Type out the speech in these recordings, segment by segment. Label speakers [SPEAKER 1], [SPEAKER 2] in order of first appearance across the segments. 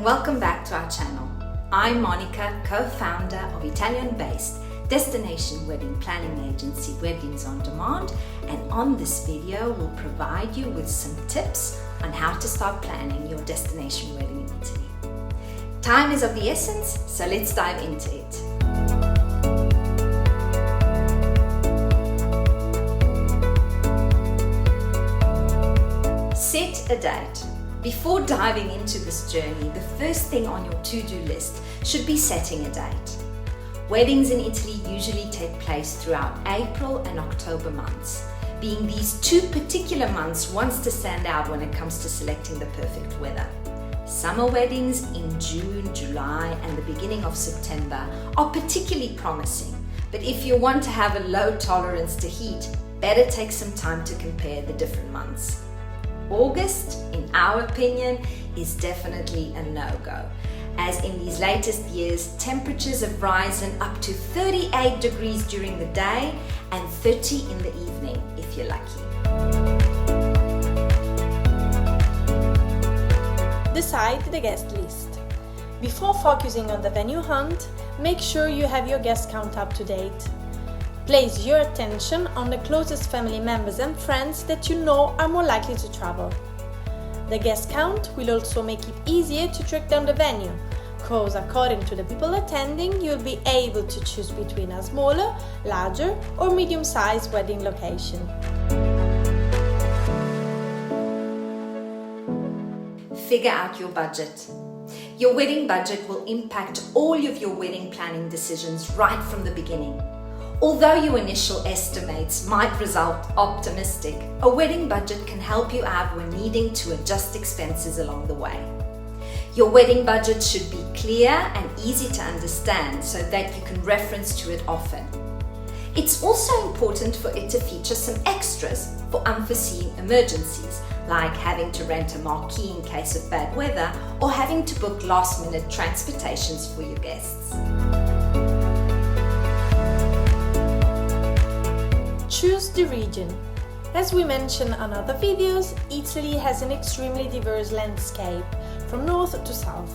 [SPEAKER 1] welcome back to our channel. I'm Monica, co-founder of Italian-based destination wedding planning agency Weddings on Demand, and on this video we'll provide you with some tips on how to start planning your destination wedding in Italy. Time is of the essence, so let's dive into it. Set a date. Before diving into this journey, the first thing on your to-do list should be setting a date. Weddings in Italy usually take place throughout April and October months, being these two particular months ones to stand out when it comes to selecting the perfect weather. Summer weddings in June, July and the beginning of September are particularly promising, but if you want to have a low tolerance to heat, better take some time to compare the different months. August, in our opinion, is definitely a no-go, as in these latest years, temperatures have risen up to 38 degrees during the day and 30 in the evening, if you're lucky.
[SPEAKER 2] Decide the guest list. Before focusing on the venue hunt, make sure you have your guest count up to date. Place your attention on the closest family members and friends that you know are more likely to travel. The guest count will also make it easier to track down the venue, because according to the people attending, you'll be able to choose between a smaller, larger or medium-sized wedding location.
[SPEAKER 1] Figure out your budget. Your wedding budget will impact all of your wedding planning decisions right from the beginning. Although your initial estimates might result optimistic, a wedding budget can help you out when needing to adjust expenses along the way. Your wedding budget should be clear and easy to understand so that you can reference to it often. It's also important for it to feature some extras for unforeseen emergencies, like having to rent a marquee in case of bad weather or having to book last-minute transportations for your guests.
[SPEAKER 2] Choose the region. As we mentioned on other videos, Italy has an extremely diverse landscape, from north to south.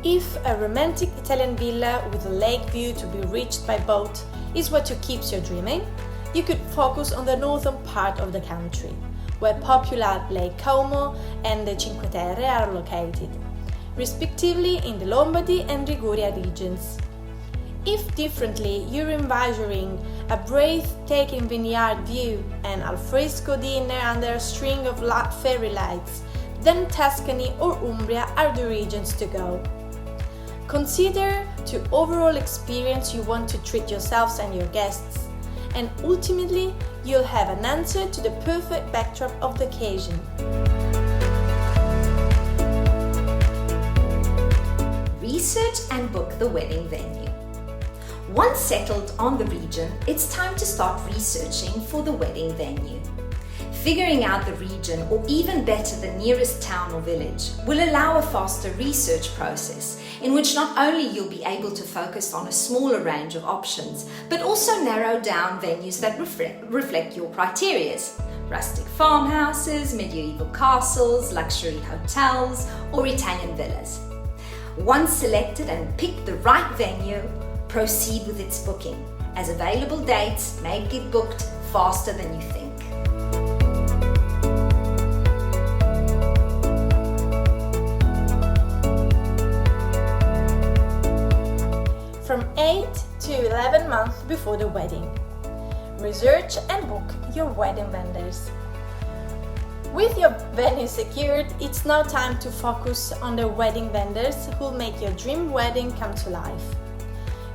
[SPEAKER 2] If a romantic Italian villa with a lake view to be reached by boat is what keeps you dreaming, you could focus on the northern part of the country, where popular Lake Como and the Cinque Terre are located, respectively in the Lombardy and Liguria regions. If differently, you're envisioning a breathtaking vineyard view and alfresco dinner under a string of fairy lights, then Tuscany or Umbria are the regions to go. Consider the overall experience you want to treat yourselves and your guests, and ultimately you'll have an answer to the perfect backdrop of the occasion.
[SPEAKER 1] Research and book the wedding venue. Once settled on the region, it's time to start researching for the wedding venue. Figuring out the region, or even better the nearest town or village, will allow a faster research process in which not only you'll be able to focus on a smaller range of options, but also narrow down venues that reflect your criteria: rustic farmhouses, medieval castles, luxury hotels, or Italian villas. Once selected and picked the right venue, proceed with its booking, as available dates may get booked faster than you think.
[SPEAKER 2] From 8 to 11 months before the wedding, research and book your wedding vendors. With your venue secured, it's now time to focus on the wedding vendors who'll make your dream wedding come to life.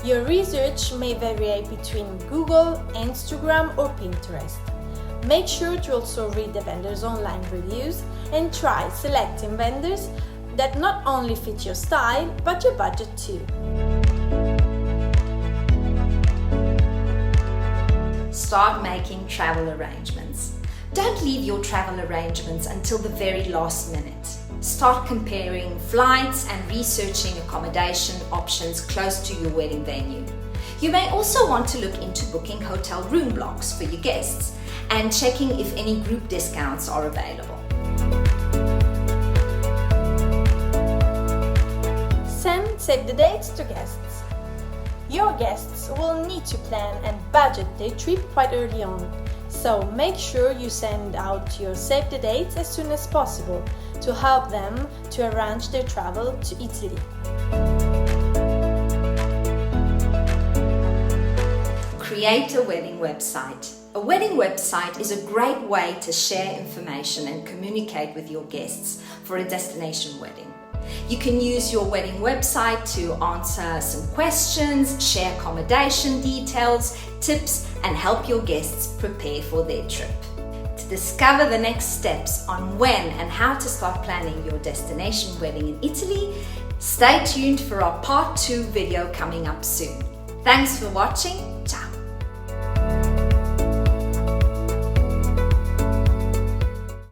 [SPEAKER 2] Your research may vary between Google, Instagram or Pinterest. Make sure to also read the vendors' online reviews and try selecting vendors that not only fit your style, but your budget too.
[SPEAKER 1] Start making travel arrangements. Don't leave your travel arrangements until the very last minute. Start comparing flights and researching accommodation options close to your wedding venue. You may also want to look into booking hotel room blocks for your guests and checking if any group discounts are available.
[SPEAKER 2] send save the dates to guests. Your guests will need to plan and budget their trip quite early on, so make sure you send out your save the dates as soon as possible to help them to arrange their travel to Italy.
[SPEAKER 1] Create a wedding website. A wedding website is a great way to share information and communicate with your guests for a destination wedding. You can use your wedding website to answer some questions, share accommodation details, tips, and help your guests prepare for their trip. To discover the next steps on when and how to start planning your destination wedding in Italy, stay tuned for our part 2 video coming up soon. Thanks for watching.